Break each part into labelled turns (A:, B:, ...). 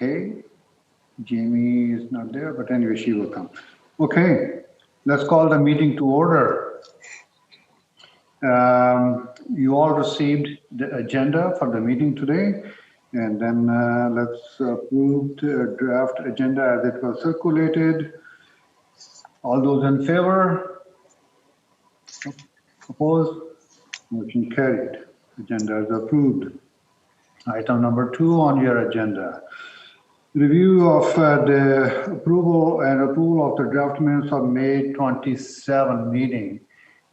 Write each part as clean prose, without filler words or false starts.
A: Okay, Jamie is not there, but anyway, she will come. Okay, let's call the meeting to order. You all received the agenda for the meeting today, and then let's approve the draft agenda as it was circulated. All those in favor? Opposed? Motion carried. Agenda is approved. Item number 2 on your agenda. Review of the approval of the draft minutes of May 27 meeting.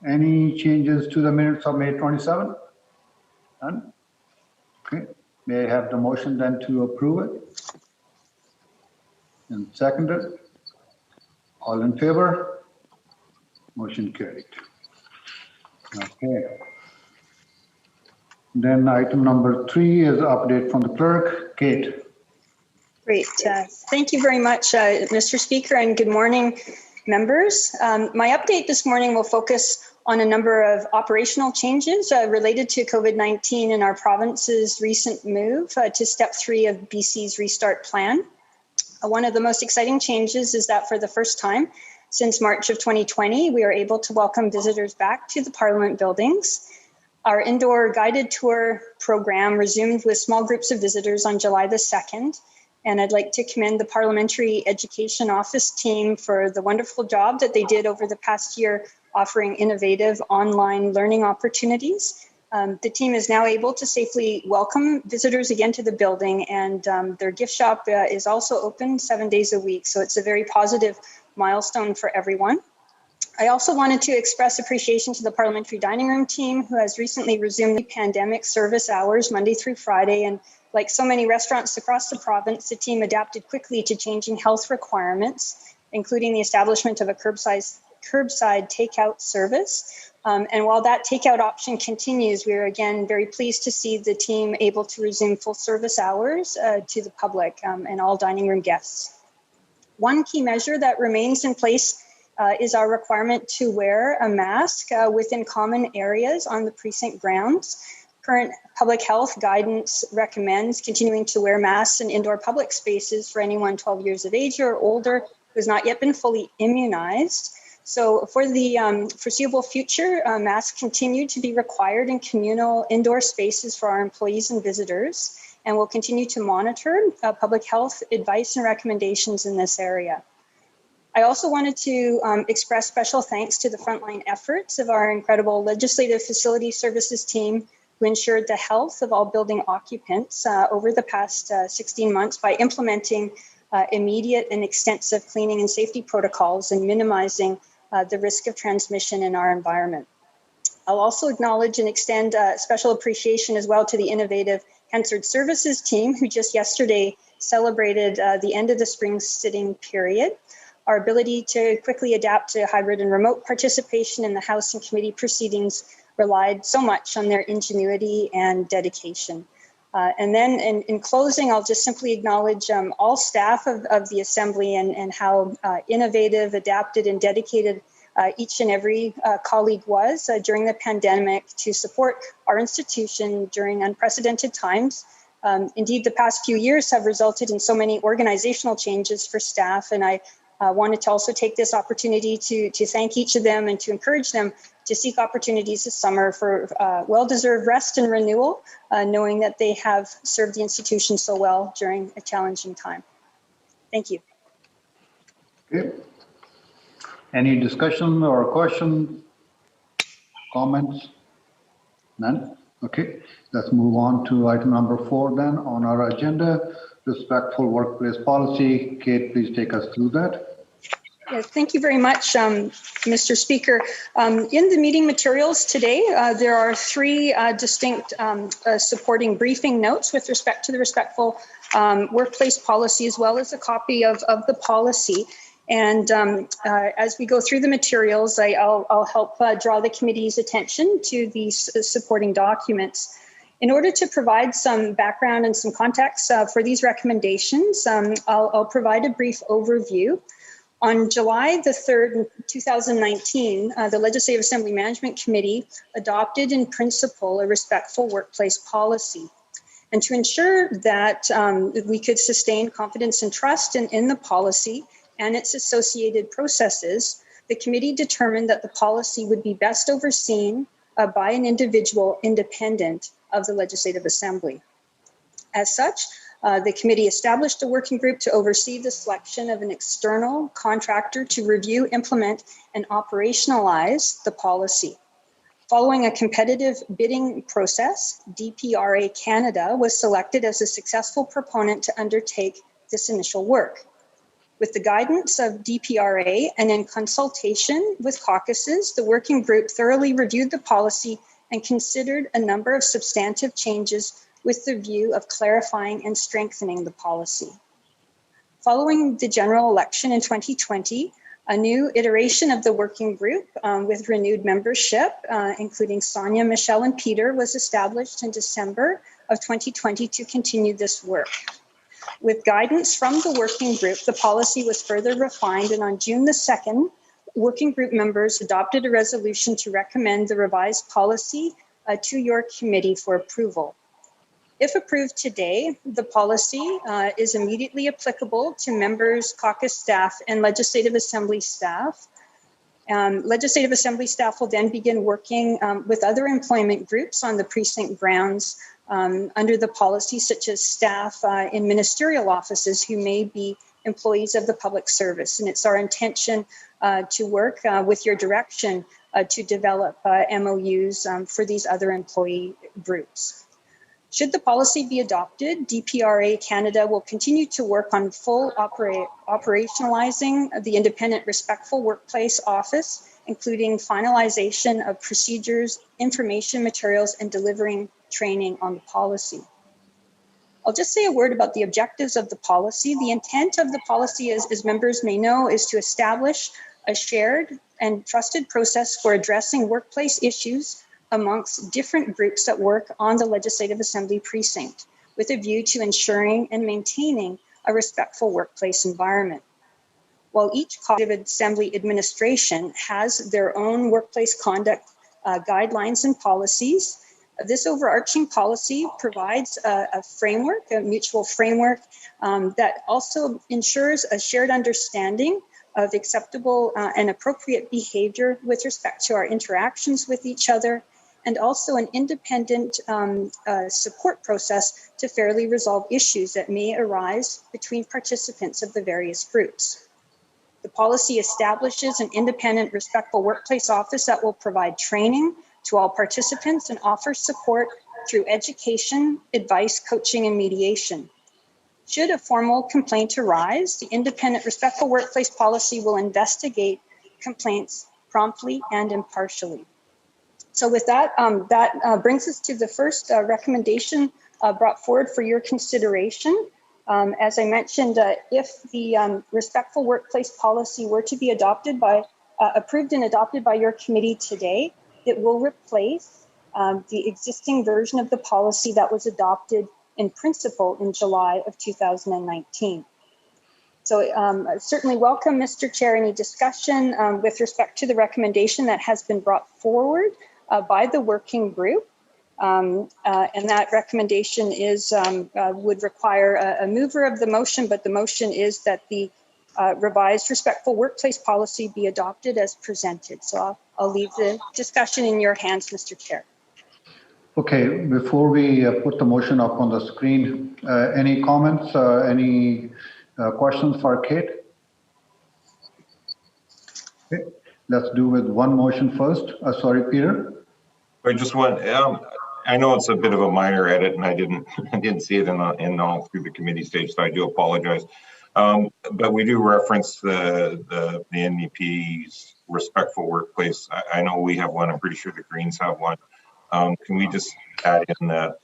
A: Any changes to the minutes of May 27? None? Okay. May I have the motion then to approve it? And seconded? All in favor? Motion carried. Okay. Then item number 3 is update from the clerk. Kate.
B: Great. Thank you very much, Mr. Speaker, and good morning, members. My update this morning will focus on a number of operational changes related to COVID-19 in our province's recent move to step 3 of BC's restart plan. One of the most exciting changes is that for the first time since March of 2020, we are able to welcome visitors back to the Parliament buildings. Our indoor guided tour program resumed with small groups of visitors on July the 2nd. And I'd like to commend the Parliamentary Education Office team for the wonderful job that they did over the past year offering innovative online learning opportunities. The team is now able to safely welcome visitors again to the building, and their gift shop is also open 7 days a week. So it's a very positive milestone for everyone. I also wanted to express appreciation to the Parliamentary Dining Room team, who has recently resumed the pandemic service hours Monday through Friday. And like so many restaurants across the province, the team adapted quickly to changing health requirements, including the establishment of a curbside takeout service. And while that takeout option continues, we are again very pleased to see the team able to resume full service hours to the public and all dining room guests. One key measure that remains in place is our requirement to wear a mask within common areas on the precinct grounds. Current public health guidance recommends continuing to wear masks in indoor public spaces for anyone 12 years of age or older who has not yet been fully immunized. So for the foreseeable future, masks continue to be required in communal indoor spaces for our employees and visitors, and we'll continue to monitor public health advice and recommendations in this area. I also wanted to express special thanks to the frontline efforts of our incredible Legislative Facility Services team, who ensured the health of all building occupants over the past 16 months by implementing immediate and extensive cleaning and safety protocols and minimizing the risk of transmission in our environment. I'll also acknowledge and extend special appreciation as well to the innovative Hansard Services team, who just yesterday celebrated the end of the spring sitting period. Our ability to quickly adapt to hybrid and remote participation in the House and committee proceedings relied so much on their ingenuity and dedication. And then in closing, I'll just simply acknowledge all staff of the Assembly and how innovative, adapted, and dedicated each and every colleague was during the pandemic to support our institution during unprecedented times. Indeed, the past few years have resulted in so many organizational changes for staff, and I wanted to also take this opportunity to thank each of them and to encourage them to seek opportunities this summer for well-deserved rest and renewal, knowing that they have served the institution so well during a challenging time. Thank you.
A: Okay. Any discussion or questions, comments? None? Okay, let's move on to item number 4 then on our agenda, respectful workplace policy. Kate, please take us through that.
B: Yes, thank you very much, Mr. Speaker. In the meeting materials today, there are 3 distinct supporting briefing notes with respect to the respectful workplace policy, as well as a copy of the policy. And as we go through the materials, I'll help draw the committee's attention to these supporting documents. In order to provide some background and some context for these recommendations, I'll provide a brief overview. On July the 3rd, 2019, the Legislative Assembly Management Committee adopted in principle a respectful workplace policy. And to ensure that we could sustain confidence and trust in the policy and its associated processes, the committee determined that the policy would be best overseen by an individual independent of the Legislative Assembly. As such, the committee established a working group to oversee the selection of an external contractor to review, implement, and operationalize the policy. Following a competitive bidding process, DPRA Canada was selected as a successful proponent to undertake this initial work. With the guidance of DPRA and in consultation with caucuses, the working group thoroughly reviewed the policy and considered a number of substantive changes with the view of clarifying and strengthening the policy. Following the general election in 2020, a new iteration of the working group with renewed membership, including Sonia, Michelle, and Peter, was established in December of 2020 to continue this work. With guidance from the working group, the policy was further refined, and on June the 2nd, working group members adopted a resolution to recommend the revised policy to your committee for approval. If approved today, the policy is immediately applicable to members, caucus staff, and Legislative Assembly staff. Legislative Assembly staff will then begin working with other employment groups on the precinct grounds under the policy, such as staff in ministerial offices who may be employees of the public service. And it's our intention to work with your direction to develop MOUs for these other employee groups. Should the policy be adopted, DPRA Canada will continue to work on full operationalizing the Independent Respectful Workplace Office, including finalization of procedures, information materials, and delivering training on the policy. I'll just say a word about the objectives of the policy. The intent of the policy, as members may know, is to establish a shared and trusted process for addressing workplace issues amongst different groups that work on the Legislative Assembly precinct, with a view to ensuring and maintaining a respectful workplace environment. While each Legislative Assembly administration has their own workplace conduct guidelines and policies, this overarching policy provides a framework, a mutual framework that also ensures a shared understanding of acceptable and appropriate behavior with respect to our interactions with each other, and also an independent support process to fairly resolve issues that may arise between participants of the various groups. The policy establishes an independent, respectful workplace office that will provide training to all participants and offer support through education, advice, coaching, and mediation. Should a formal complaint arise, the independent, respectful workplace policy will investigate complaints promptly and impartially. So with that, that brings us to the first recommendation brought forward for your consideration. As I mentioned, if the respectful workplace policy were to be adopted approved and adopted by your committee today, it will replace the existing version of the policy that was adopted in principle in July of 2019. So I certainly welcome, Mr. Chair, any discussion with respect to the recommendation that has been brought forward by the working group. And that recommendation is would require a mover of the motion, but the motion is that the revised respectful workplace policy be adopted as presented. So I'll leave the discussion in your hands, Mr. Chair.
A: Okay, before we put the motion up on the screen, any comments, any questions for Kate? Okay, let's do with one motion first. Sorry, Peter.
C: I just want, I know it's a bit of a minor edit, and I didn't see it in all through the committee stage, so I do apologize. But we do reference the NDP's respectful workplace. I know we have one. I'm pretty sure the Greens have one. Can we just add in the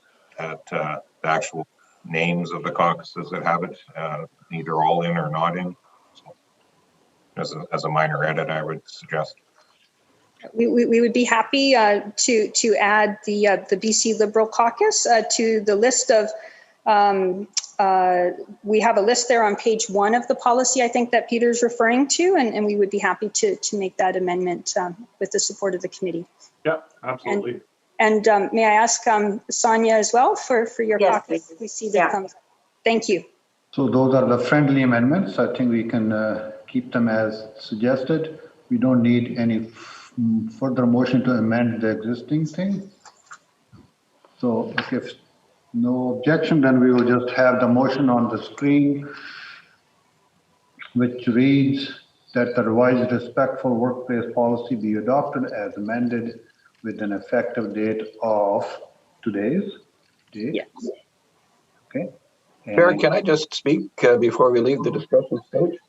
C: actual names of the caucuses that have it, either all in or not in? So, as a minor edit, I would suggest.
B: We would be happy to add the BC Liberal Caucus to the list of, we have a list there on page 1 of the policy, I think, that Peter's referring to, and we would be happy to make that amendment with the support of the committee.
D: Yeah, absolutely.
B: And may I ask Sonia as well for your
D: Yes,
B: copy?
D: please.
B: We see the
D: Yeah.
B: thumbs up. Thank you.
A: So those are the friendly amendments. I think we can keep them as suggested. We don't need any further motion to amend the existing thing. So if no objection, then we will just have the motion on the screen, which reads that the revised respectful workplace policy be adopted as amended with an effective date of today's date.
B: Yes.
A: Okay.
E: Chair, can I just speak before we leave the discussion stage?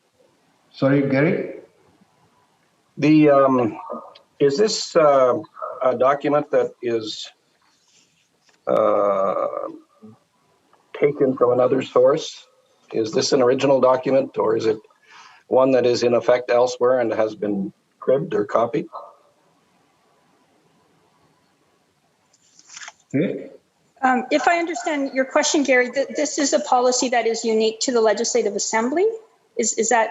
A: Sorry, Gary?
E: Is this a document that is taken from another source? Is this an original document, or is it one that is in effect elsewhere and has been cribbed or copied?
A: Okay.
B: If I understand your question, Gary, this is a policy that is unique to the Legislative Assembly. Is that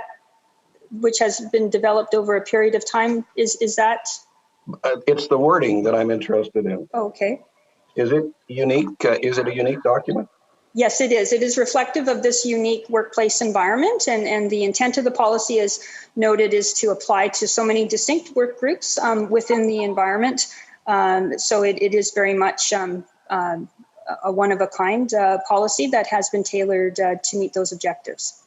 B: which has been developed over a period of time? Is that?
E: It's the wording that I'm interested in.
B: Oh, okay.
E: Is it unique? Is it a unique document?
B: Yes, it is. It is reflective of this unique workplace environment, and the intent of the policy, as noted, is to apply to so many distinct work groups within the environment. So it is very much a one-of-a-kind policy that has been tailored to meet those objectives.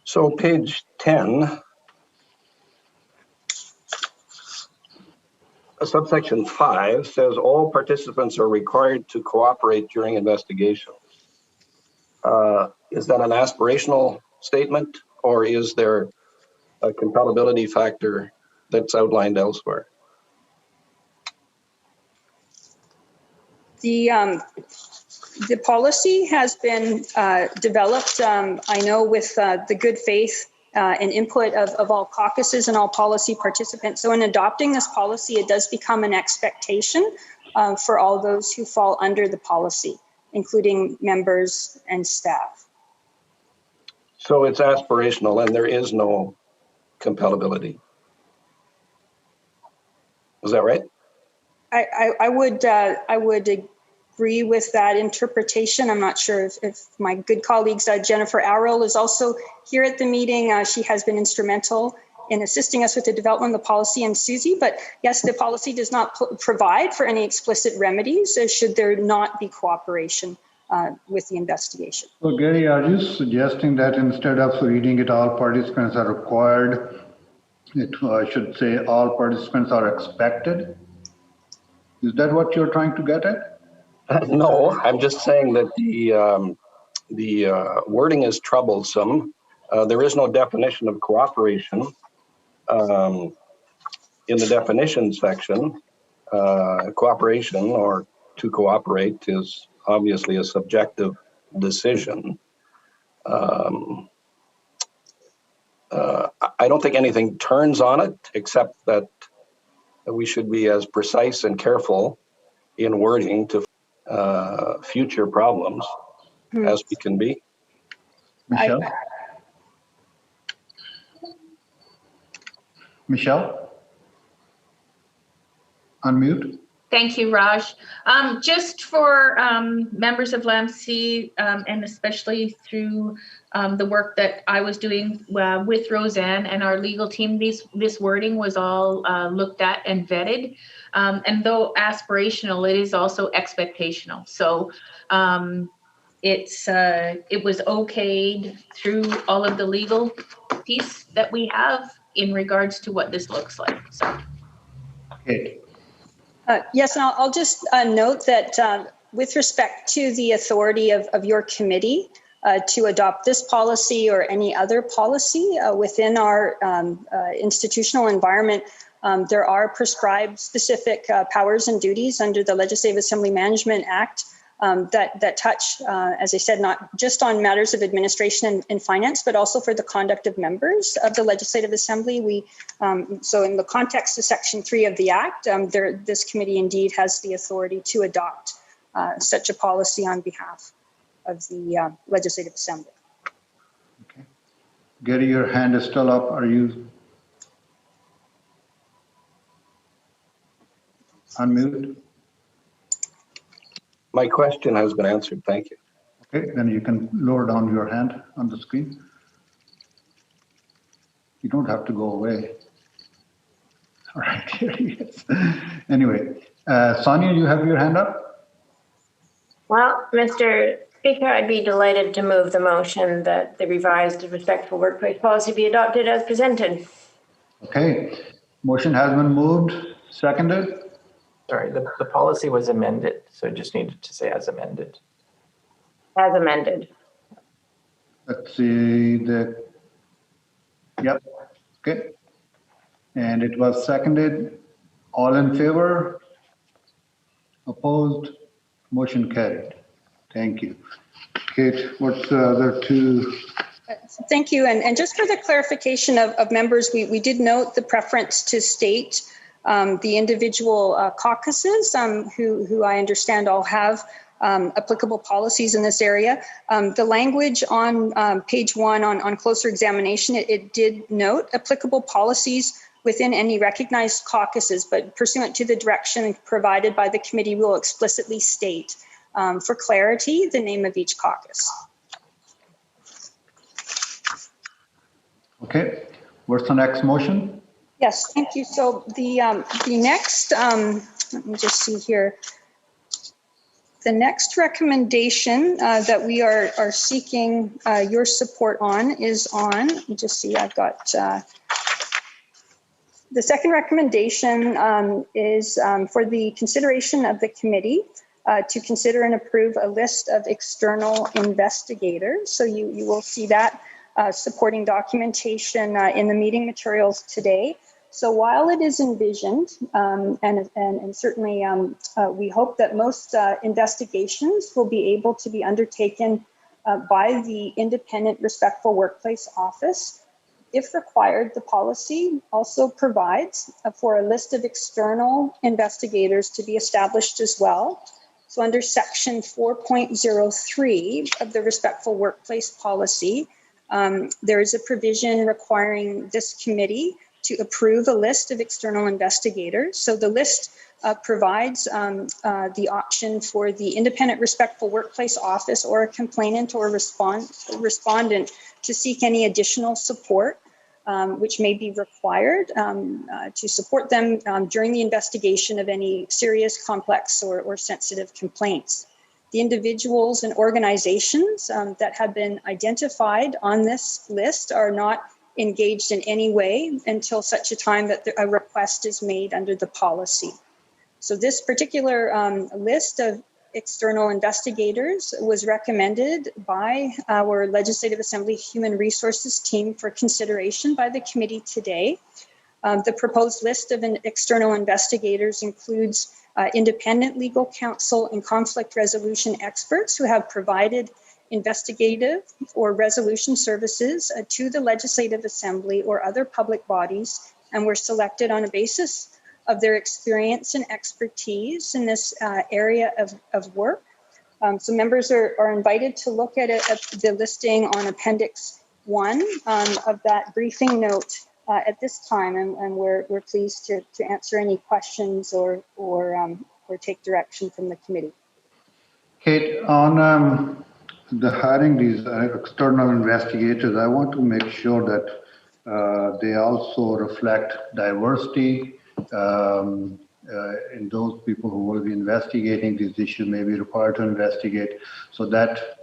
E: So page 10, subsection 5 says all participants are required to cooperate during investigation. Is that an aspirational statement, or is there a compatibility factor that's outlined elsewhere?
B: The policy has been developed, I know, with the good faith and input of all caucuses and all policy participants. So in adopting this policy, it does become an expectation for all those who fall under the policy, including members and staff.
E: So it's aspirational and there is no compatibility. Is that right?
B: I would agree with that interpretation. I'm not sure if my good colleagues, Jennifer Arrow is also here at the meeting. She has been instrumental in assisting us with the development of the policy, and Susie. But yes, the policy does not provide for any explicit remedies should there not be cooperation with the investigation.
A: So Gary, are you suggesting that instead of reading it, all participants are required, I should say all participants are expected? Is that what you're trying to get at?
E: No, I'm just saying that the wording is troublesome. There is no definition of cooperation in the definition section. Cooperation or to cooperate is obviously a subjective decision. I don't think anything turns on it, except that we should be as precise and careful in wording to future problems as we can be.
A: Michelle? Michelle? Unmute.
D: Thank you, Raj. Just for members of LAMC, and especially through the work that I was doing with Roseanne and our legal team, this wording was all looked at and vetted. And though aspirational, it is also expectational. So it was okayed through all of the legal piece that we have in regards to what this looks like. So.
A: Kate.
B: Yes, and I'll just note that with respect to the authority of your committee to adopt this policy or any other policy within our institutional environment, there are prescribed specific powers and duties under the Legislative Assembly Management Act that touch, as I said, not just on matters of administration and finance, but also for the conduct of members of the Legislative Assembly. So in the context of Section 3 of the Act, this committee indeed has the authority to adopt such a policy on behalf of the Legislative Assembly.
A: Okay. Gary, your hand is still up. Are you unmuted?
E: My question has been answered. Thank you.
A: Okay, then you can lower down your hand on the screen. You don't have to go away. All right, here he is. Anyway, Sonia, you have your hand up?
F: Well, Mr. Speaker, I'd be delighted to move the motion that the revised respectful workplace policy be adopted as presented.
A: Okay, motion has been moved, seconded.
G: Sorry, the policy was amended, so it just needed to say as amended.
F: As amended.
A: Let's see yep, okay. And it was seconded. All in favor? Opposed? Motion carried. Thank you. Kate, what's the other two?
B: Thank you. And just for the clarification of members, we did note the preference to state the individual caucuses who I understand all have applicable policies in this area. The language on page 1 on closer examination, it did note applicable policies within any recognized caucuses, but pursuant to the direction provided by the committee, will explicitly state for clarity the name of each caucus.
A: Okay, what's the next motion?
B: Yes, thank you. So the next, let me just see here. The next recommendation that we are seeking your support on is on, let me just see, I've got, the second recommendation is for the consideration of the committee to consider and approve a list of external investigators. So you will see that supporting documentation in the meeting materials today. So while it is envisioned, and certainly we hope that most investigations will be able to be undertaken by the Independent Respectful Workplace Office, if required, the policy also provides for a list of external investigators to be established as well. So under section 4.03 of the Respectful Workplace Policy, there is a provision requiring this committee to approve a list of external investigators. So the list provides the option for the Independent Respectful Workplace Office or a complainant or respondent to seek any additional support which may be required to support them during the investigation of any serious, complex, or sensitive complaints. The individuals and organizations that have been identified on this list are not engaged in any way until such a time that a request is made under the policy. So this particular list of external investigators was recommended by our Legislative Assembly Human Resources team for consideration by the committee today. The proposed list of external investigators includes independent legal counsel and conflict resolution experts who have provided investigative or resolution services to the Legislative Assembly or other public bodies, and were selected on a basis of their experience and expertise in this area of work. So members are invited to look at the listing on Appendix 1 of that briefing note at this time, and we're pleased to answer any questions or take direction from the committee.
A: Kate, on the hiring these external investigators, I want to make sure that they also reflect diversity in those people who will be investigating these issues, may be required to investigate. So that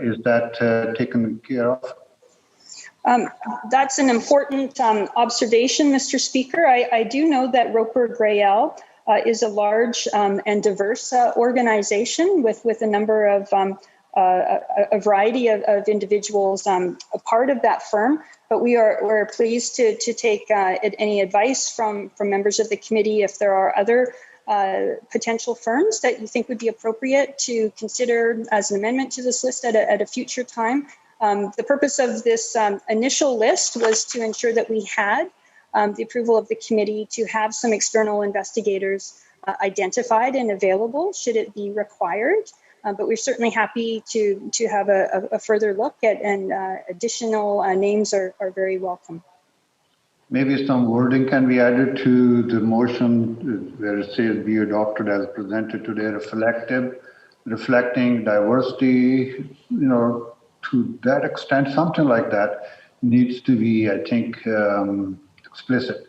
A: is that taken care of?
B: That's an important observation, Mr. Speaker. I do know that Roper Grayell is a large and diverse organization with a number of a variety of individuals a part of that firm. But we're pleased to take any advice from members of the committee if there are other potential firms that you think would be appropriate to consider as an amendment to this list at a future time. The purpose of this initial list was to ensure that we had the approval of the committee to have some external investigators identified and available should it be required. But we're certainly happy to have a further look at, and additional names are very welcome.
A: Maybe some wording can be added to the motion where it says be adopted as presented today, reflective reflecting diversity, to that extent, something like that needs to be, I think, explicit.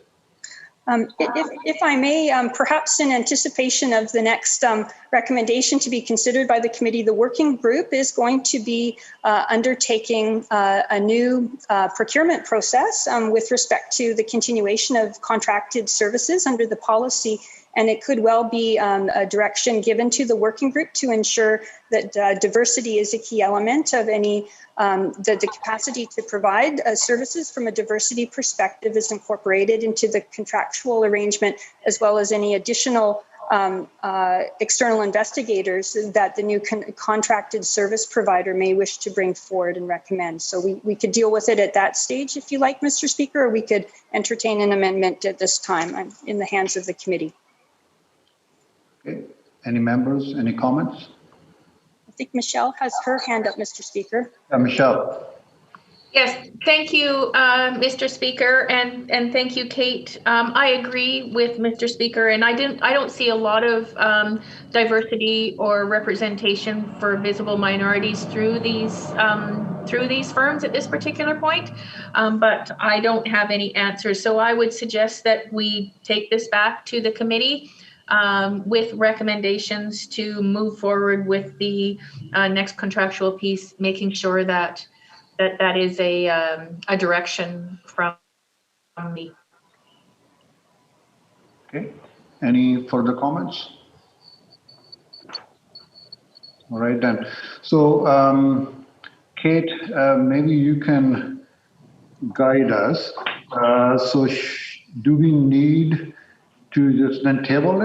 B: If I may, perhaps in anticipation of the next recommendation to be considered by the committee, the working group is going to be undertaking a new procurement process with respect to the continuation of contracted services under the policy. And it could well be a direction given to the working group to ensure that diversity is a key element of any, the capacity to provide services from a diversity perspective is incorporated into the contractual arrangement, as well as any additional external investigators that the new contracted service provider may wish to bring forward and recommend. So we could deal with it at that stage, if you like, Mr. Speaker, or we could entertain an amendment at this time. I'm in the hands of the committee.
A: Okay. Any members, any comments?
B: I think Michelle has her hand up, Mr. Speaker.
A: Michelle.
D: Yes, thank you, Mr. Speaker, and thank you, Kate. I agree with Mr. Speaker, and I don't see a lot of diversity or representation for visible minorities through these firms at this particular point. But I don't have any answers, so I would suggest that we take this back to the committee with recommendations to move forward with the next contractual piece, making sure that is a direction from me.
A: Okay. Any further comments? All right then. So, Kate, maybe you can guide us. So, do we need to just then table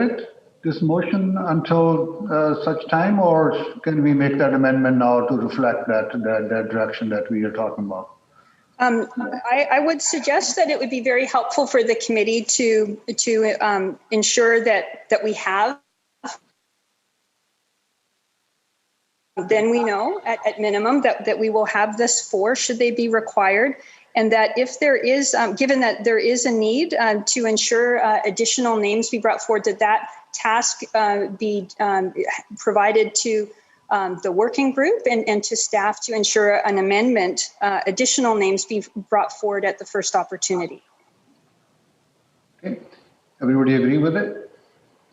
A: this motion until such time, or can we make that amendment now to reflect that direction that we are talking about?
B: I would suggest that it would be very helpful for the committee to ensure that we have. Then we know at minimum that we will have this for should they be required. And that if there is, given that there is a need to ensure additional names be brought forward, that task be provided to the working group and to staff to ensure an amendment, additional names be brought forward at the first opportunity.
A: Okay, everybody agree with it?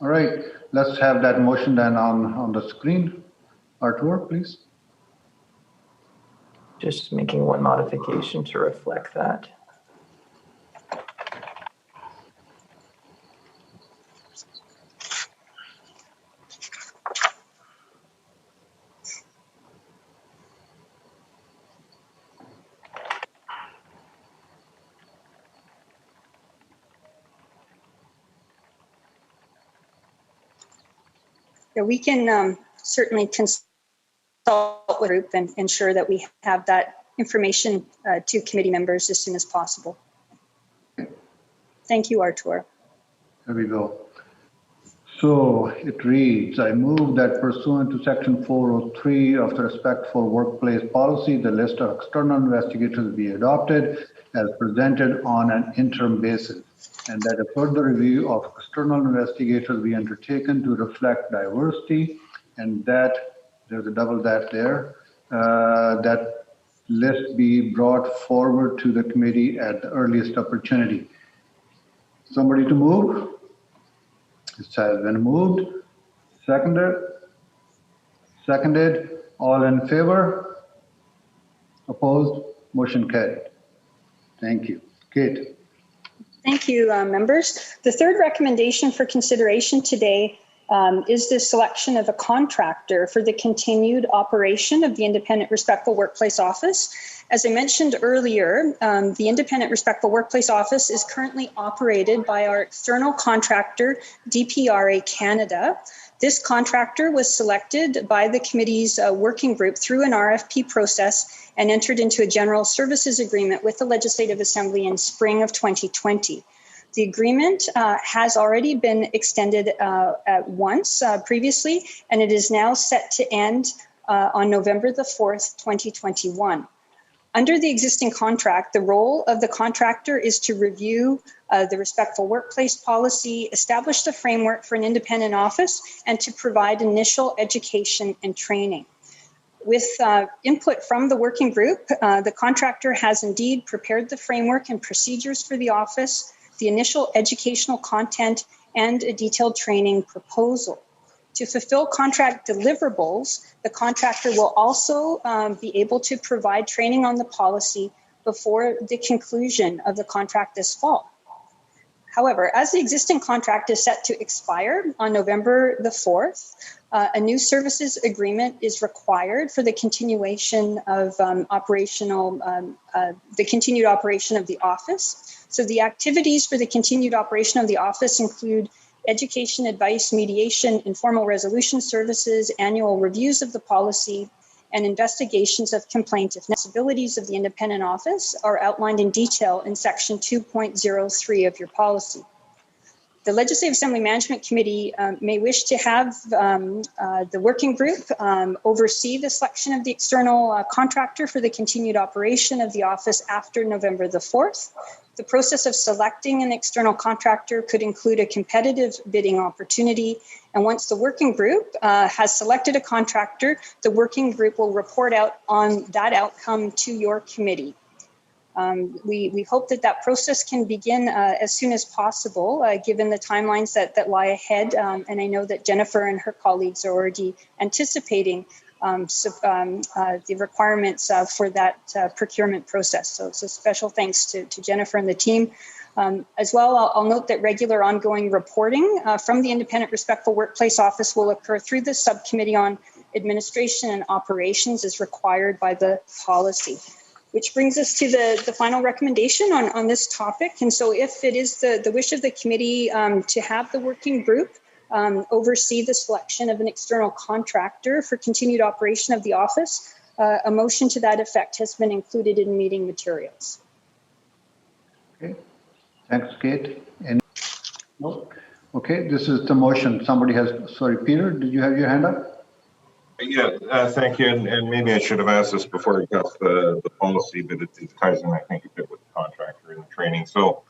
A: All right, let's have that motion then on the screen. Artur, please.
G: Just making one modification to reflect that.
B: Yeah, we can certainly consult with the group and ensure that we have that information to committee members as soon as possible. Thank you, Artur.
A: There we go. So it reads, I move that pursuant to section 403 of the Respectful Workplace Policy, the list of external investigators be adopted as presented on an interim basis, and that a further review of external investigators be undertaken to reflect diversity, and that, there's a double that there, that list be brought forward to the committee at the earliest opportunity. Somebody to move? It has been moved. Seconded? Seconded. All in favor? Opposed? Motion carried. Thank you. Kate.
B: Thank you, members. The third recommendation for consideration today is the selection of a contractor for the continued operation of the Independent Respectful Workplace Office. As I mentioned earlier, the Independent Respectful Workplace Office is currently operated by our external contractor, DPRA Canada. This contractor was selected by the committee's working group through an RFP process and entered into a general services agreement with the Legislative Assembly in spring of 2020. The agreement has already been extended once previously, and it is now set to end on November the 4th, 2021. Under the existing contract, the role of the contractor is to review the respectful workplace policy, establish the framework for an independent office, and to provide initial education and training. With input from the working group, the contractor has indeed prepared the framework and procedures for the office, the initial educational content, and a detailed training proposal. To fulfill contract deliverables, the contractor will also be able to provide training on the policy before the conclusion of the contract this fall. However, as the existing contract is set to expire on November the 4th, a new services agreement is required for the continuation of the continued operation of the office. So the activities for the continued operation of the office include education, advice, mediation, informal resolution services, annual reviews of the policy, and investigations of complaint. If responsibilities of the independent office are outlined in detail in section 2.03 of your policy. The Legislative Assembly Management Committee may wish to have the working group oversee the selection of the external contractor for the continued operation of the office after November the 4th. The process of selecting an external contractor could include a competitive bidding opportunity. And once the working group has selected a contractor, the working group will report out on that outcome to your committee. We hope that process can begin as soon as possible, given the timelines that lie ahead. And I know that Jennifer and her colleagues are already anticipating the requirements for that procurement process. So special thanks to Jennifer and the team. As well, I'll note that regular ongoing reporting from the Independent Respectful Workplace Office will occur through the Subcommittee on Administration and Operations as required by the policy. Which brings us to the final recommendation on this topic. And so if it is the wish of the committee to have the working group oversee the selection of an external contractor for continued operation of the office, a motion to that effect has been included in meeting materials.
A: Okay, thanks, Kate. No? Okay, this is the motion. Somebody has, sorry, Peter, did you have your hand up?
C: Yeah, thank you. And maybe I should have asked this before I got the policy, but it ties in, I think, a bit with the contractor and the training. So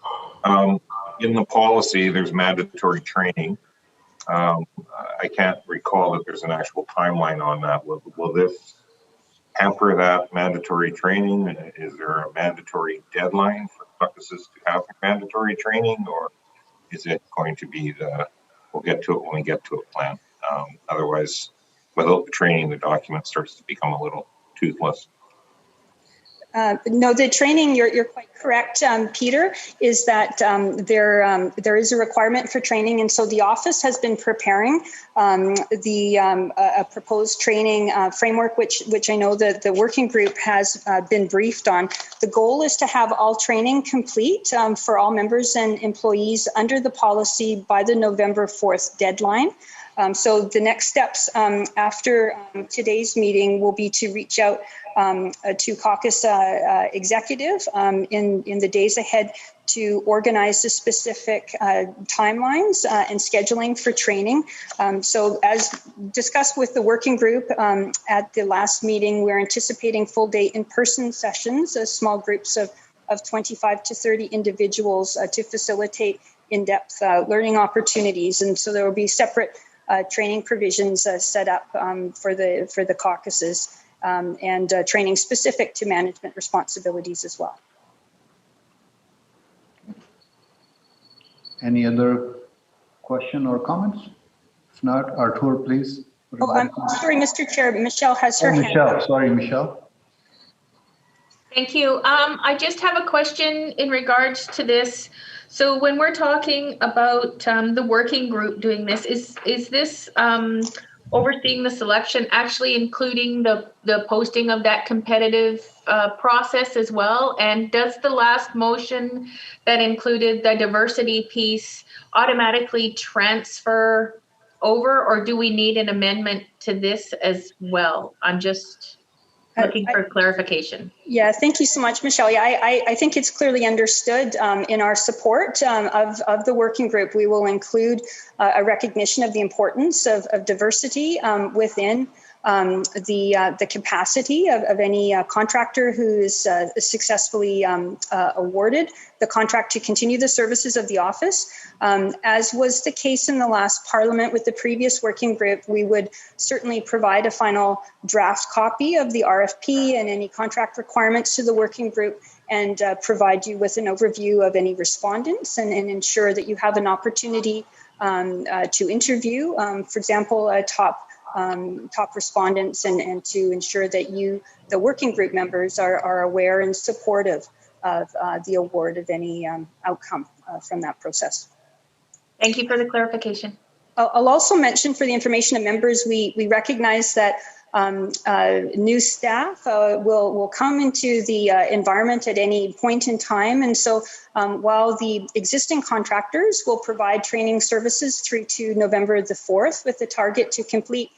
C: in the policy, there's mandatory training. I can't recall that there's an actual timeline on that. Will this hamper that mandatory training? Is there a mandatory deadline for caucuses to have mandatory training, or is it going to be we'll get to it when we get to a plan? Otherwise, without the training, the document starts to become a little toothless.
B: No, the training, you're quite correct, Peter, is that there is a requirement for training. And so the office has been preparing a proposed training framework, which I know that the working group has been briefed on. The goal is to have all training complete for all members and employees under the policy by the November 4th deadline. So the next steps after today's meeting will be to reach out to caucus executive in the days ahead to organize the specific timelines and scheduling for training. So as discussed with the working group at the last meeting, we're anticipating full day in-person sessions, small groups of 25 to 30 individuals to facilitate in-depth learning opportunities. And so there will be separate training provisions set up for the caucuses and training specific to management responsibilities as well.
A: Any other question or comments? If not, Artur, please.
B: Oh, I'm sorry, Mr. Chair. Michelle has her hand up.
A: Sorry, Michelle.
D: Thank you. I just have a question in regards to this. So when we're talking about the working group doing this, is this overseeing the selection actually including the posting of that competitive process as well? And does the last motion that included the diversity piece automatically transfer over, or do we need an amendment to this as well? I'm just looking for clarification.
B: Yeah, thank you so much, Michelle. Yeah, I think it's clearly understood in our support of the working group. We will include a recognition of the importance of diversity within the capacity of any contractor who is successfully awarded the contract to continue the services of the office. As was the case in the last Parliament with the previous working group, we would certainly provide a final draft copy of the RFP and any contract requirements to the working group, and provide you with an overview of any respondents, and ensure that you have an opportunity to interview, for example, top respondents, and to ensure that the working group members, are aware and supportive of the award of any outcome from that process.
D: Thank you for the clarification.
B: I'll also mention for the information of members, we recognize that new staff will come into the environment at any point in time. And so while the existing contractors will provide training services through to November the 4th, with the target to complete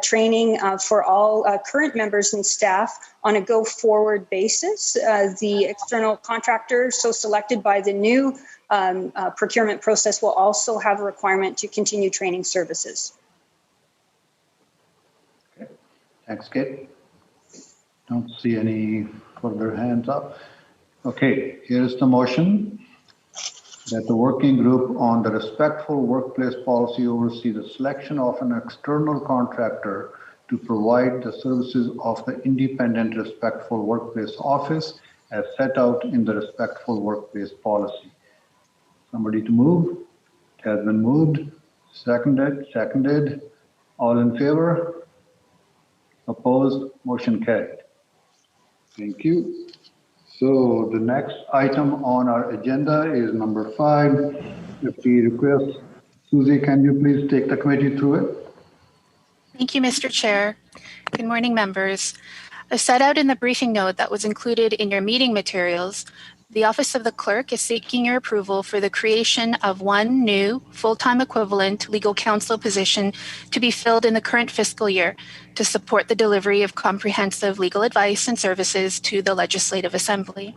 B: training for all current members and staff on a go-forward basis, the external contractor so selected by the new procurement process will also have a requirement to continue training services.
A: Okay. Thanks, Kate. Don't see any further hands up. Okay, here's the motion that the working group on the respectful workplace policy oversee the selection of an external contractor to provide the services of the independent respectful workplace office as set out in the respectful workplace policy. Somebody to move? It has been moved. Seconded. All in favor? Opposed? Motion carried. Thank you. So the next item on our agenda is number 5. If we request, Susie, can you please take the committee through it?
H: Thank you, Mr. Chair. Good morning, members. As set out in the briefing note that was included in your meeting materials, the Office of the Clerk is seeking your approval for the creation of one new full-time equivalent legal counsel position to be filled in the current fiscal year to support the delivery of comprehensive legal advice and services to the Legislative Assembly.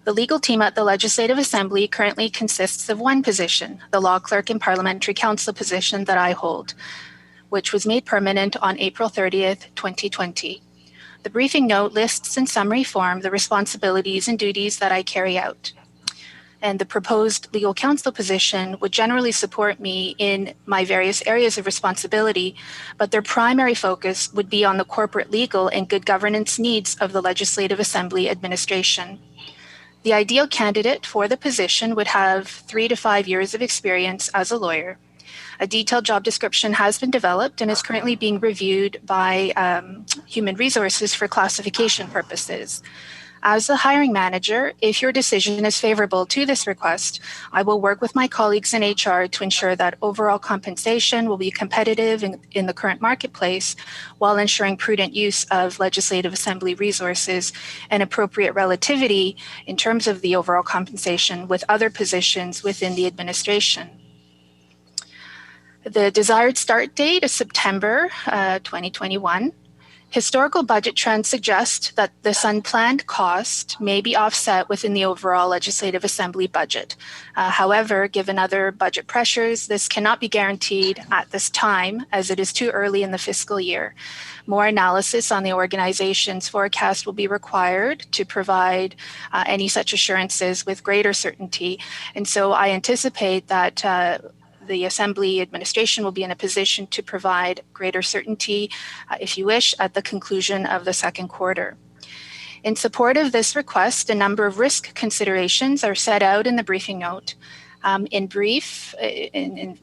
H: The legal team at the Legislative Assembly currently consists of one position, the Law Clerk and Parliamentary Counsel position that I hold, which was made permanent on April 30th, 2020. The briefing note lists in summary form the responsibilities and duties that I carry out. And the proposed legal counsel position would generally support me in my various areas of responsibility, but their primary focus would be on the corporate legal and good governance needs of the Legislative Assembly administration. The ideal candidate for the position would have 3 to 5 years of experience as a lawyer. A detailed job description has been developed and is currently being reviewed by Human Resources for classification purposes. As the hiring manager, if your decision is favorable to this request, I will work with my colleagues in HR to ensure that overall compensation will be competitive in the current marketplace, while ensuring prudent use of Legislative Assembly resources and appropriate relativity in terms of the overall compensation with other positions within the administration. The desired start date is September 2021. Historical budget trends suggest that this unplanned cost may be offset within the overall Legislative Assembly budget. However, given other budget pressures, this cannot be guaranteed at this time, as it is too early in the fiscal year. More analysis on the organization's forecast will be required to provide any such assurances with greater certainty. And so I anticipate that the Assembly administration will be in a position to provide greater certainty, if you wish, at the conclusion of the second quarter. In support of this request, a number of risk considerations are set out in the briefing note. In brief, in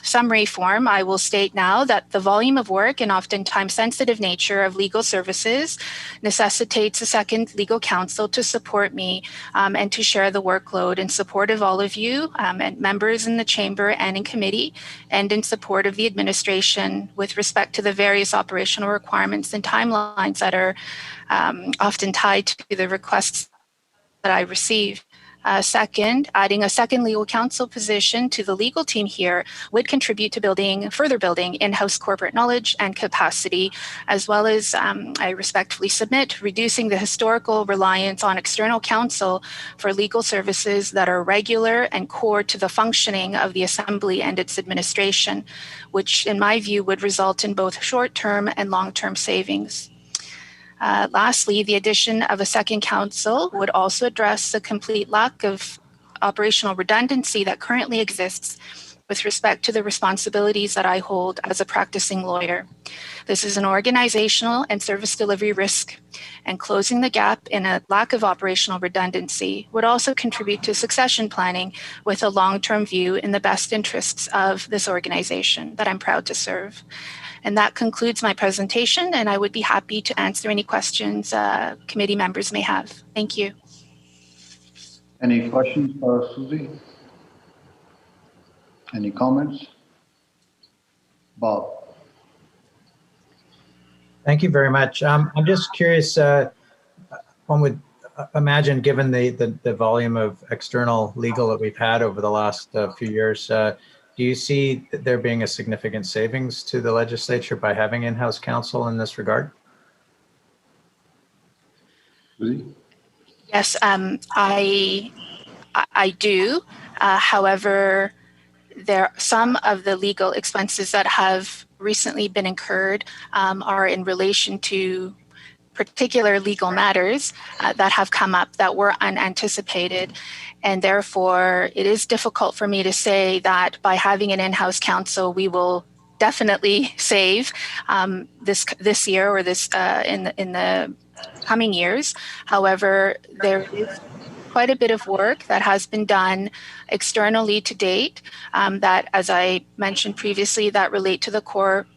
H: summary form, I will state now that the volume of work and oftentimes sensitive nature of legal services necessitates a second legal counsel to support me and to share the workload in support of all of you and members in the chamber and in committee, and in support of the administration with respect to the various operational requirements and timelines that are often tied to the requests that I receive. Second, adding a second legal counsel position to the legal team here would contribute to further building in-house corporate knowledge and capacity, as well as, I respectfully submit, reducing the historical reliance on external counsel for legal services that are regular and core to the functioning of the Assembly and its administration, which in my view would result in both short-term and long-term savings. Lastly, the addition of a second counsel would also address the complete lack of operational redundancy that currently exists with respect to the responsibilities that I hold as a practicing lawyer. This is an organizational and service delivery risk, and closing the gap in a lack of operational redundancy would also contribute to succession planning with a long-term view in the best interests of this organization that I'm proud to serve. And that concludes my presentation, and I would be happy to answer any questions committee members may have. Thank you.
A: Any questions for Susie? Any comments? Bob?
I: Thank you very much. I'm just curious, one would imagine, given the volume of external legal that we've had over the last few years, do you see there being a significant savings to the legislature by having in-house counsel in this regard?
A: Susie?
H: Yes, I do. However, some of the legal expenses that have recently been incurred are in relation to particular legal matters that have come up that were unanticipated. And therefore, it is difficult for me to say that by having an in-house counsel, we will definitely save this year or this in the coming years. However, there is quite a bit of work that has been done externally to date that, as I mentioned previously, that relate to the core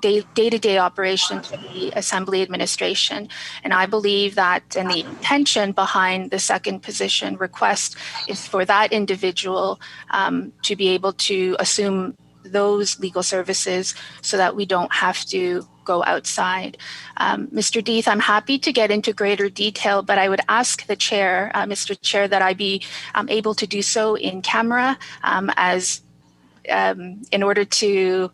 H: day-to-day operations of the Assembly administration. And I believe that, and the intention behind the second position request is for that individual to be able to assume those legal services so that we don't have to go outside. Mr. Deeth, I'm happy to get into greater detail, but I would ask the chair, Mr. Chair, that I be able to do so in camera as in order to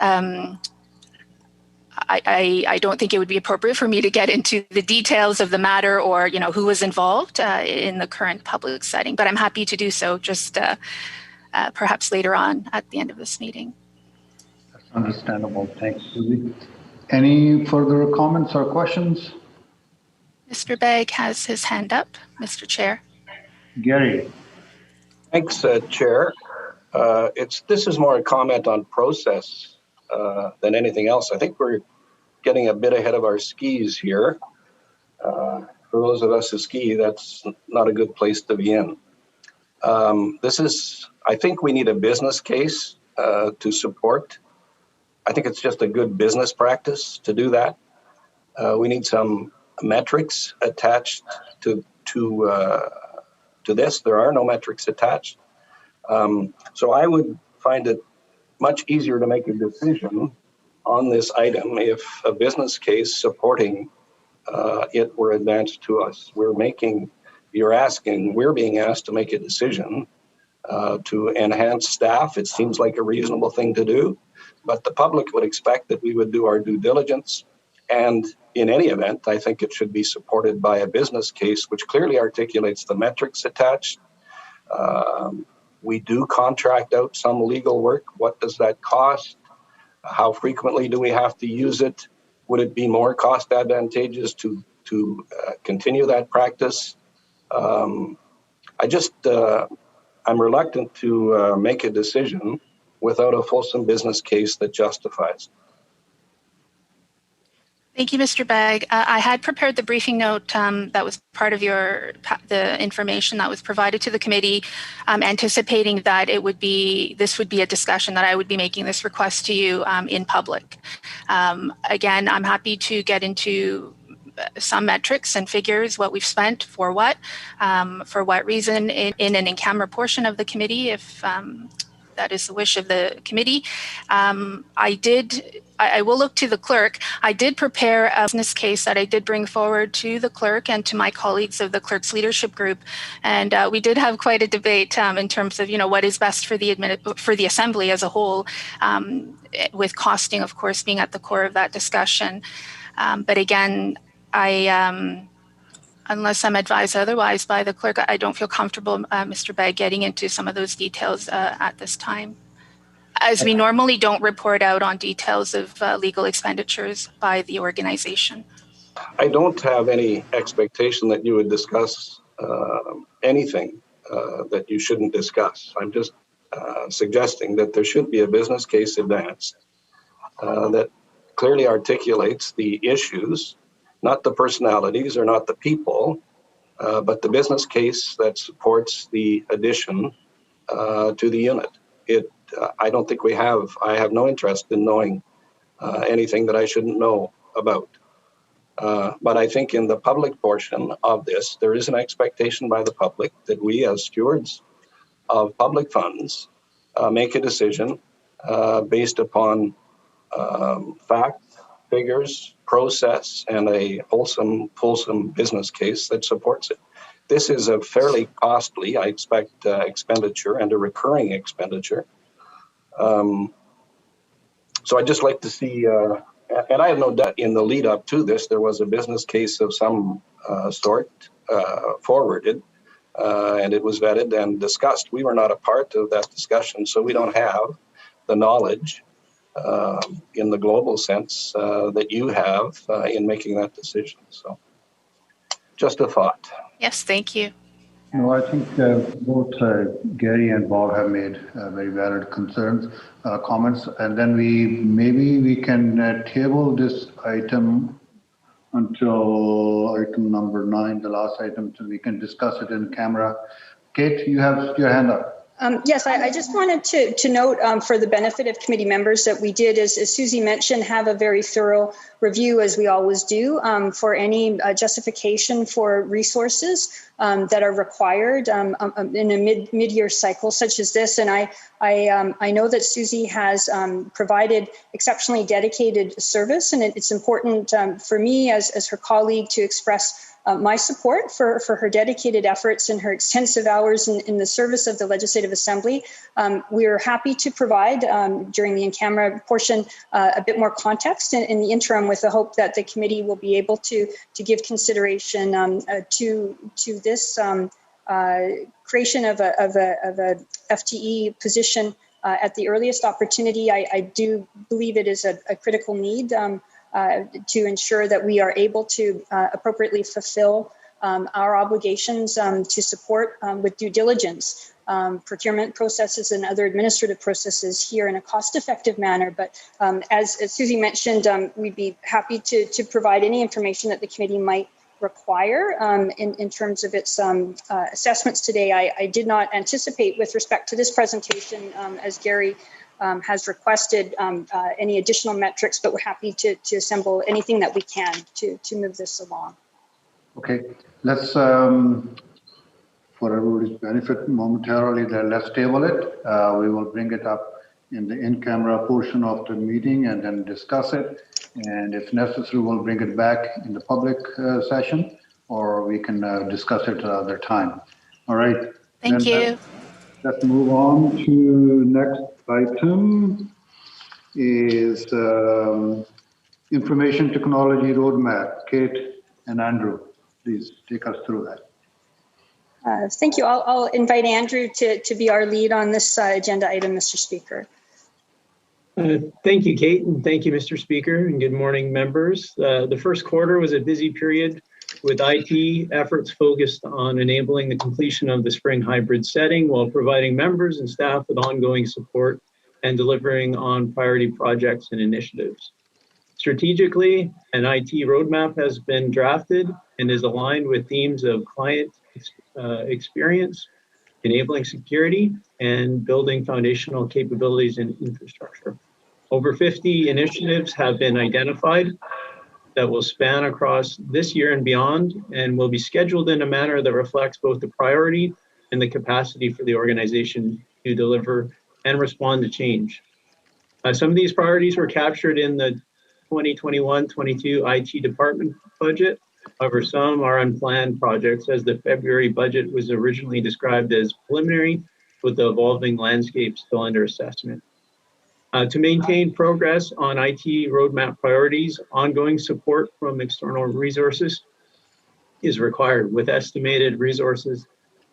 H: I don't think it would be appropriate for me to get into the details of the matter or, who was involved in the current public setting, but I'm happy to do so just perhaps later on at the end of this meeting.
A: That's understandable. Thanks, Susie. Any further comments or questions?
H: Mr. Begg has his hand up, Mr. Chair.
A: Gary.
E: Thanks, Chair. This is more a comment on process than anything else. I think we're getting a bit ahead of our skis here. For those of us who ski, that's not a good place to be in. I think we need a business case to support. I think it's just a good business practice to do that. We need some metrics attached to this. There are no metrics attached. So I would find it much easier to make a decision on this item if a business case supporting it were advanced to us. We're being asked to make a decision to enhance staff. It seems like a reasonable thing to do, but the public would expect that we would do our due diligence. And in any event, I think it should be supported by a business case, which clearly articulates the metrics attached. We do contract out some legal work. What does that cost? How frequently do we have to use it? Would it be more cost advantageous to continue that practice? I'm reluctant to make a decision without a fulsome business case that justifies.
H: Thank you, Mr. Begg. I had prepared the briefing note that was part of the information that was provided to the committee, anticipating that this would be a discussion that I would be making this request to you in public. Again, I'm happy to get into some metrics and figures, what we've spent for what reason in an in-camera portion of the committee, if that is the wish of the committee. I will look to the clerk. I did prepare a business case that I did bring forward to the clerk and to my colleagues of the clerk's leadership group. And we did have quite a debate in terms of, what is best for the assembly as a whole, with costing, of course, being at the core of that discussion. But again, unless I'm advised otherwise by the clerk, I don't feel comfortable, Mr. Begg, getting into some of those details at this time, as we normally don't report out on details of legal expenditures by the organization.
E: I don't have any expectation that you would discuss anything that you shouldn't discuss. I'm just suggesting that there should be a business case advanced that clearly articulates the issues, not the personalities or not the people, but the business case that supports the addition to the unit. I don't think I have no interest in knowing anything that I shouldn't know about. But I think in the public portion of this, there is an expectation by the public that we as stewards of public funds make a decision based upon facts, figures, process, and a fulsome business case that supports it. This is a fairly costly, I expect, expenditure and a recurring expenditure. So I'd just like to see, and I have no doubt in the lead up to this, there was a business case of some sort forwarded, and it was vetted and discussed. We were not a part of that discussion, so we don't have the knowledge in the global sense that you have in making that decision. So just a thought.
H: Yes, thank you.
A: No, I think both Gary and Bob have made very valid comments, and then we can table this item until item number 9, the last item, so we can discuss it in camera. Kate, you have your hand up.
B: Yes, I just wanted to note for the benefit of committee members that we did, as Susie mentioned, have a very thorough review, as we always do, for any justification for resources that are required in a mid-year cycle such as this. And I know that Susie has provided exceptionally dedicated service, and it's important for me as her colleague to express my support for her dedicated efforts and her extensive hours in the service of the Legislative Assembly. We are happy to provide, during the in-camera portion, a bit more context in the interim, with the hope that the committee will be able to give consideration to this creation of a FTE position at the earliest opportunity. I do believe it is a critical need to ensure that we are able to appropriately fulfill our obligations to support with due diligence procurement processes and other administrative processes here in a cost-effective manner. But as Susie mentioned, we'd be happy to provide any information that the committee might require in terms of its assessments today. I did not anticipate, with respect to this presentation, as Gary has requested, any additional metrics, but we're happy to assemble anything that we can to move this along.
A: Okay, let's, for everybody's benefit momentarily, let's table it. We will bring it up in the in-camera portion of the meeting and then discuss it. And if necessary, we'll bring it back in the public session, or we can discuss it another time. All right.
H: Thank you.
A: Let's move on to next item is Information Technology Roadmap. Kate and Andrew, please take us through that.
B: Thank you. I'll invite Andrew to be our lead on this agenda item, Mr. Speaker.
J: Thank you, Kate, and thank you, Mr. Speaker, and good morning, members. The first quarter was a busy period with IT efforts focused on enabling the completion of the spring hybrid setting while providing members and staff with ongoing support and delivering on priority projects and initiatives. Strategically, an IT roadmap has been drafted and is aligned with themes of client experience, enabling security, and building foundational capabilities and infrastructure. Over 50 initiatives have been identified that will span across this year and beyond, and will be scheduled in a manner that reflects both the priority and the capacity for the organization to deliver and respond to change. Some of these priorities were captured in the 2021-22 IT department budget. However, some are unplanned projects, as the February budget was originally described as preliminary, with the evolving landscape still under assessment. To maintain progress on IT roadmap priorities, ongoing support from external resources is required, with estimated resources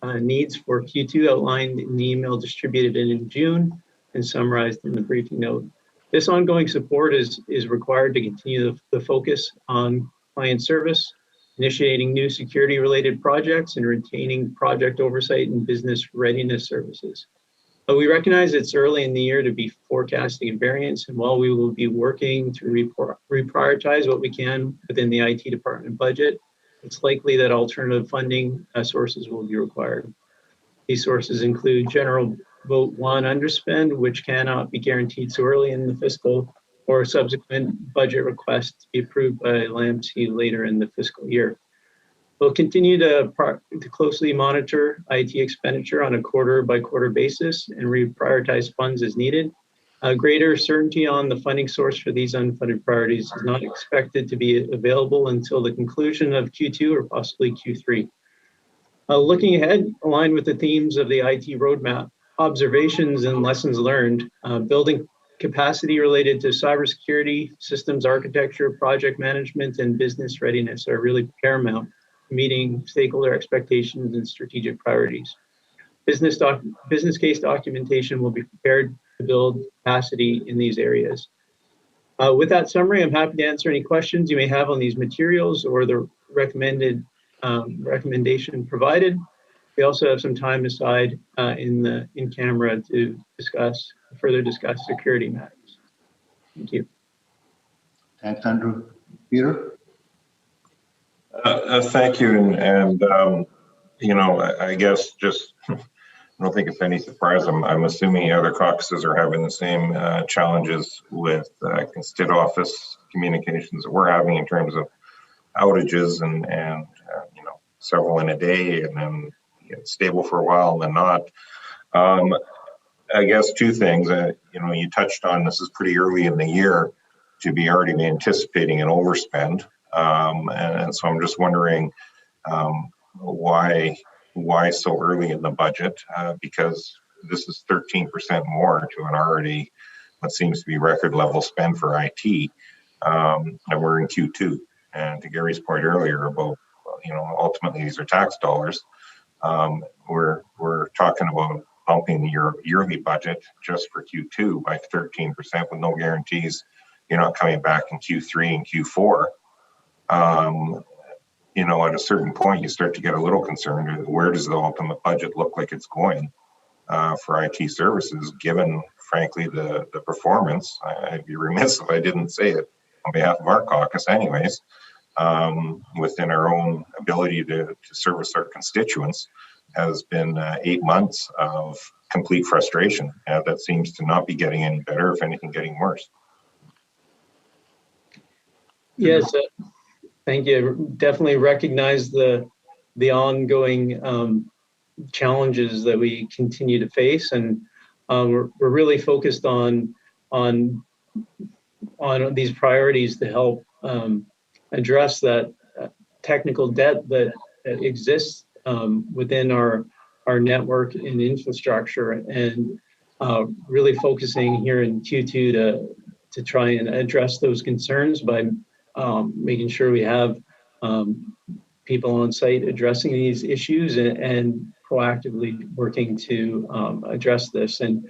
J: needs for Q2 outlined in the email distributed in June and summarized in the briefing note. This ongoing support is required to continue the focus on client service, initiating new security-related projects, and retaining project oversight and business readiness services. But we recognize it's early in the year to be forecasting a variance, and while we will be working to reprioritize what we can within the IT department budget, it's likely that alternative funding sources will be required. These sources include General Vote 1 underspend, which cannot be guaranteed so early in the fiscal, or subsequent budget requests to be approved by LAMC later in the fiscal year. We'll continue to closely monitor IT expenditure on a quarter-by-quarter basis and reprioritize funds as needed. Greater certainty on the funding source for these unfunded priorities is not expected to be available until the conclusion of Q2 or possibly Q3. Looking ahead, aligned with the themes of the IT roadmap, observations and lessons learned, building capacity related to cybersecurity, systems architecture, project management, and business readiness are really paramount to meeting stakeholder expectations and strategic priorities. Business case documentation will be prepared to build capacity in these areas. With that summary, I'm happy to answer any questions you may have on these materials or the recommendation provided. We also have some time aside in camera to further discuss security matters. Thank you.
A: Thanks, Andrew. Peter?
C: Thank you, and you know, I guess just I don't think it's any surprise. I'm assuming other caucuses are having the same challenges with constituent office communications that we're having in terms of outages and you know, several in a day, and then it's stable for a while and then not. I guess two things. You know, you touched on this is pretty early in the year to be already anticipating an overspend, and so I'm just wondering why so early in the budget? Because this is 13% more to an already what seems to be record level spend for IT, and we're in Q2. And to Gary's point earlier about, you know, ultimately these are tax dollars. We're talking about bumping the yearly budget just for Q2 by 13% with no guarantees you're not coming back in Q3 and Q4. You know, at a certain point, you start to get a little concerned. Where does the ultimate budget look like it's going for IT services, given, frankly, the performance? I'd be remiss if I didn't say it on behalf of our caucus anyways, within our own ability to service our constituents has been 8 months of complete frustration. That seems to not be getting any better, if anything, getting worse.
J: Yes, thank you. Definitely recognize the ongoing challenges that we continue to face, and we're really focused on these priorities to help address that technical debt that exists within our network and infrastructure, and really focusing here in Q2 to try and address those concerns by making sure we have people on site addressing these issues and proactively working to address this. And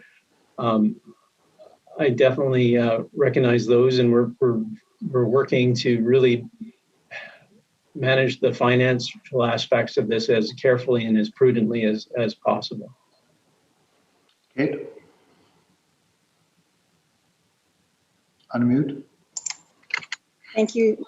J: I definitely recognize those, and we're working to really manage the financial aspects of this as carefully and as prudently as possible.
A: Kate? Unmute.
B: Thank you,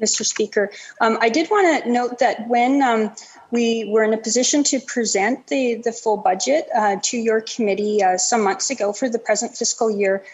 B: Mr. Speaker. I did want to note that when we were in a position to present the full budget to your committee some months ago for the present fiscal year,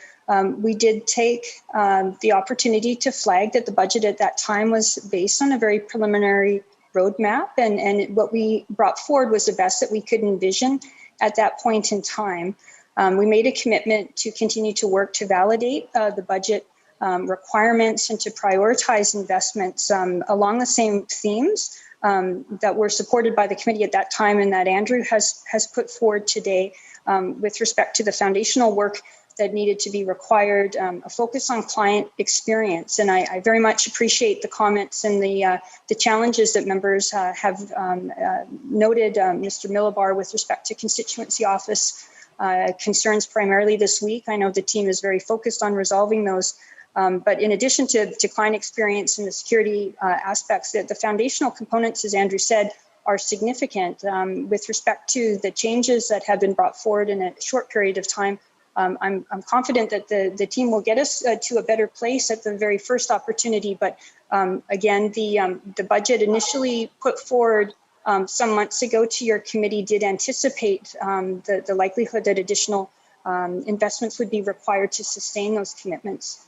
B: we did take the opportunity to flag that the budget at that time was based on a very preliminary roadmap, and what we brought forward was the best that we could envision at that point in time. We made a commitment to continue to work to validate the budget requirements and to prioritize investments along the same themes that were supported by the committee at that time and that Andrew has put forward today with respect to the foundational work that needed to be required, a focus on client experience. And I very much appreciate the comments and the challenges that members have noted, Mr. Millibar, with respect to constituency office concerns primarily this week. I know the team is very focused on resolving those. But in addition to client experience and the security aspects, that the foundational components, as Andrew said, are significant with respect to the changes that have been brought forward in a short period of time. I'm confident that the team will get us to a better place at the very first opportunity. But again, the budget initially put forward some months ago to your committee did anticipate the likelihood that additional investments would be required to sustain those commitments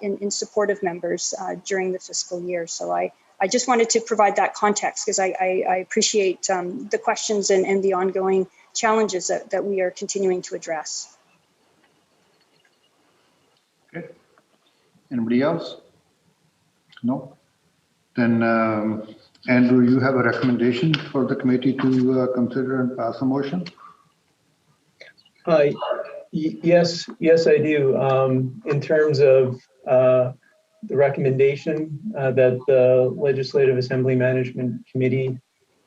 B: in support of members during the fiscal year. So I just wanted to provide that context because I appreciate the questions and the ongoing challenges that we are continuing to address.
A: Okay. Anybody else? No? Then, Andrew, you have a recommendation for the committee to consider and pass a motion?
J: Yes, I do. In terms of the recommendation that the Legislative Assembly Management Committee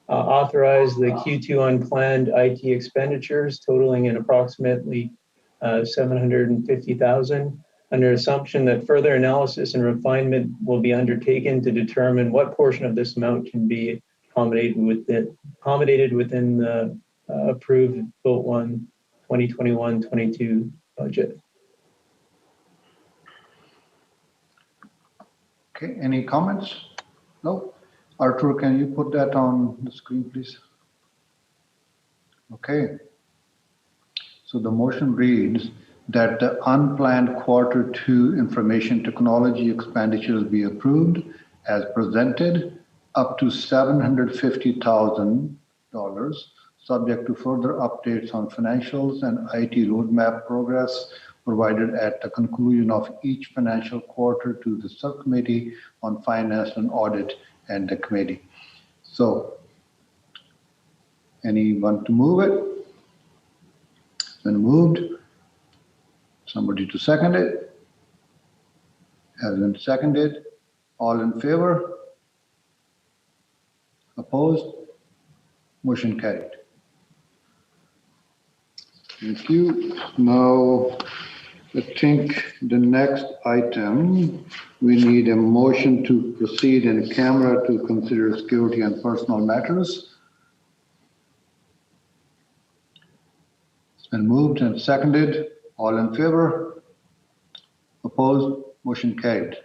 J: authorize the Q2 unplanned IT expenditures totaling in approximately $750,000 under assumption that further analysis and refinement will be undertaken to determine what portion of this amount can be accommodated within the approved Vote 1 2021-22 budget.
A: Okay, any comments? No? Arthur, can you put that on the screen, please? Okay. So the motion reads that the unplanned Q2 information technology expenditures be approved as presented up to $750,000, subject to further updates on financials and IT roadmap progress provided at the conclusion of each financial quarter to the subcommittee on finance and audit and the committee. So, anyone to move it? It's been moved. Somebody to second it? Has been seconded. All in favor? Opposed? Motion carried. Thank you. Now, I think the next item, we need a motion to proceed in camera to consider security and personal matters. It's been moved and seconded. All in favor? Opposed? Motion carried.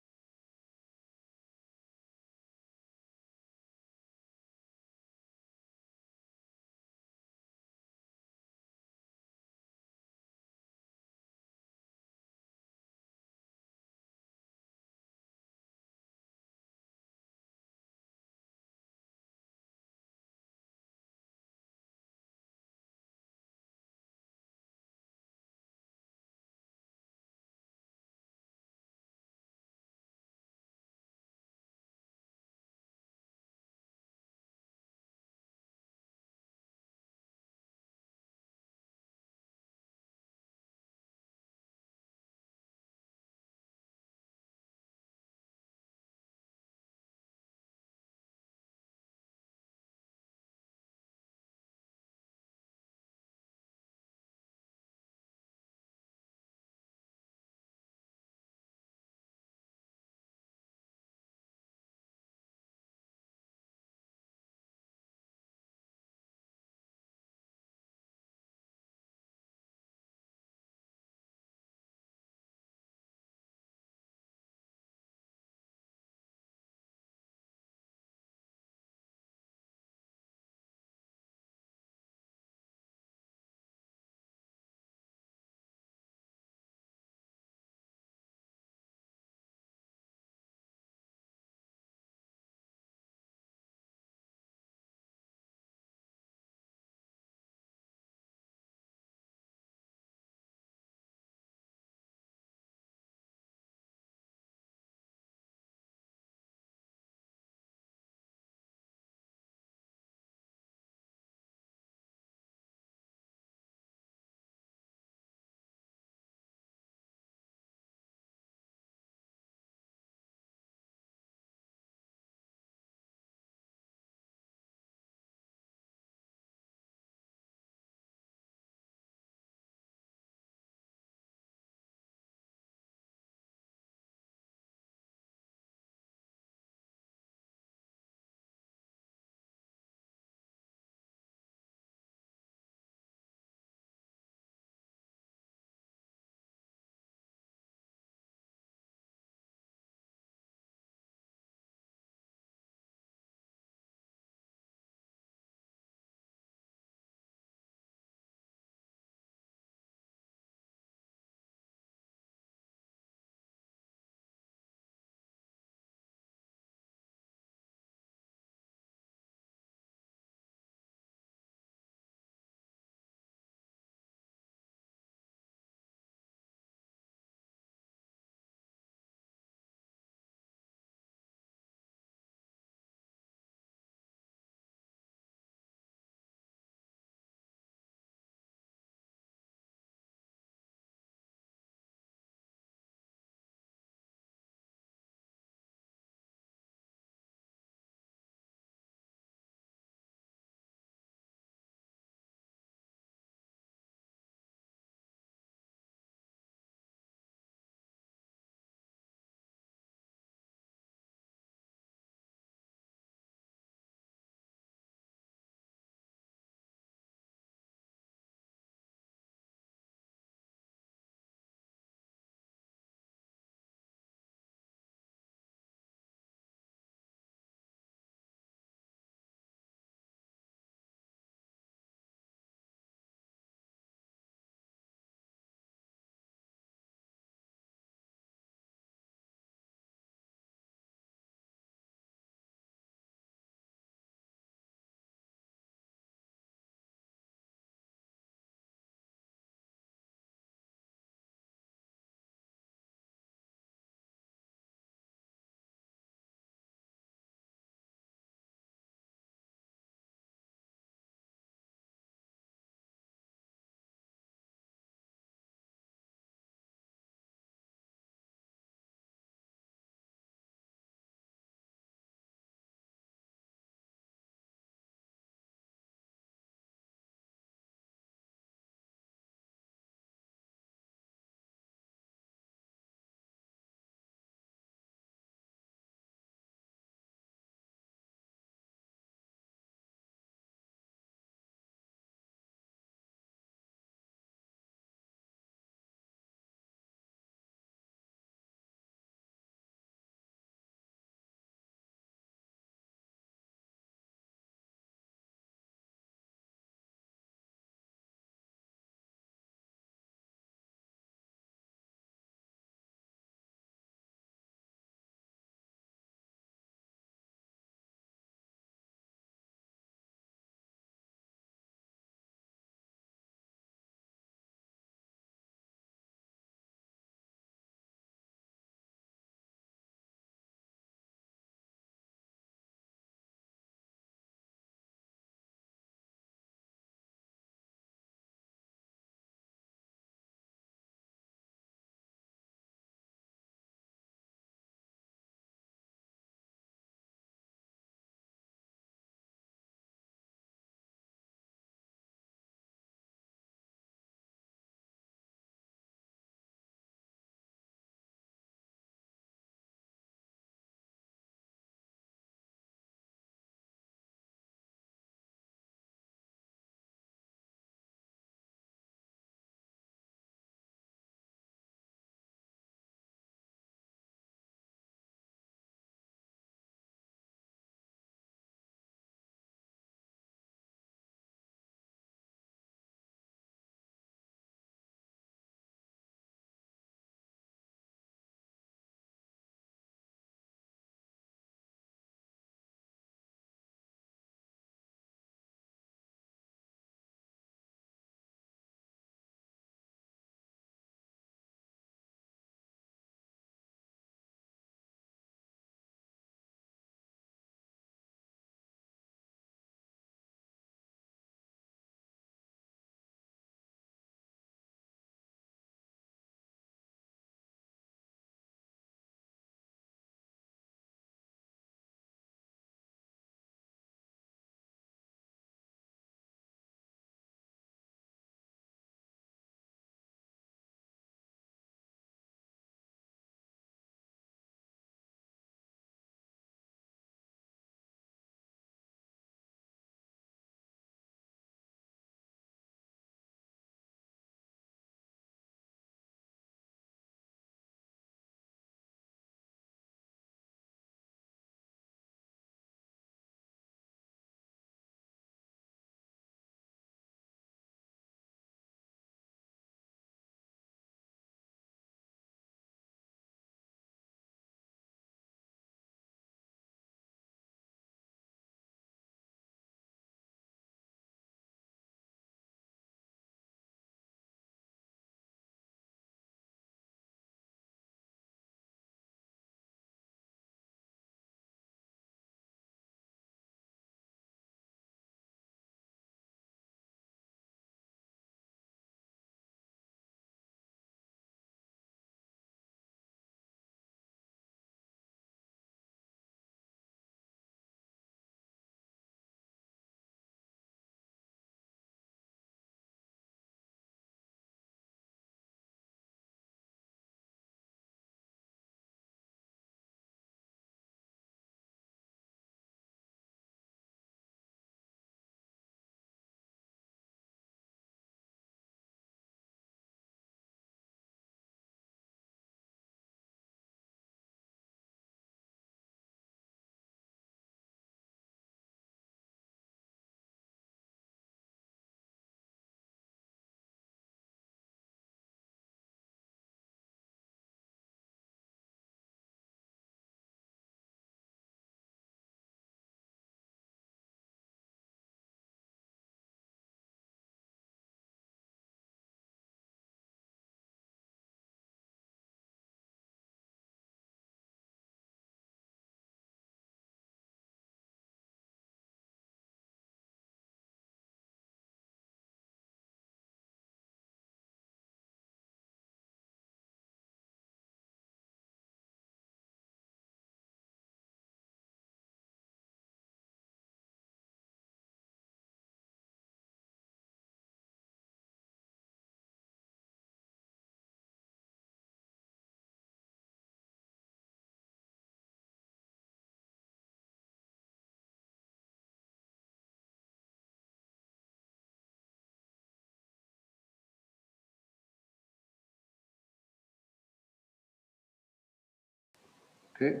A: Okay.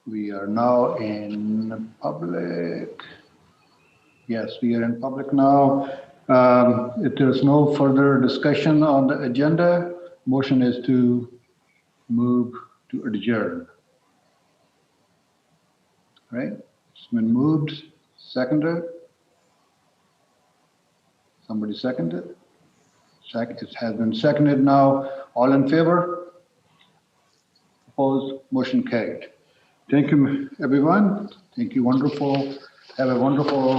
A: We are now in public. Yes, we are in public now. If there's no further discussion on the agenda, motion is to move to adjourn. Right? It's been moved, seconded. Somebody seconded? It has been seconded now. All in favor? Opposed? Motion carried. Thank you, everyone. Thank you. Wonderful. Have a wonderful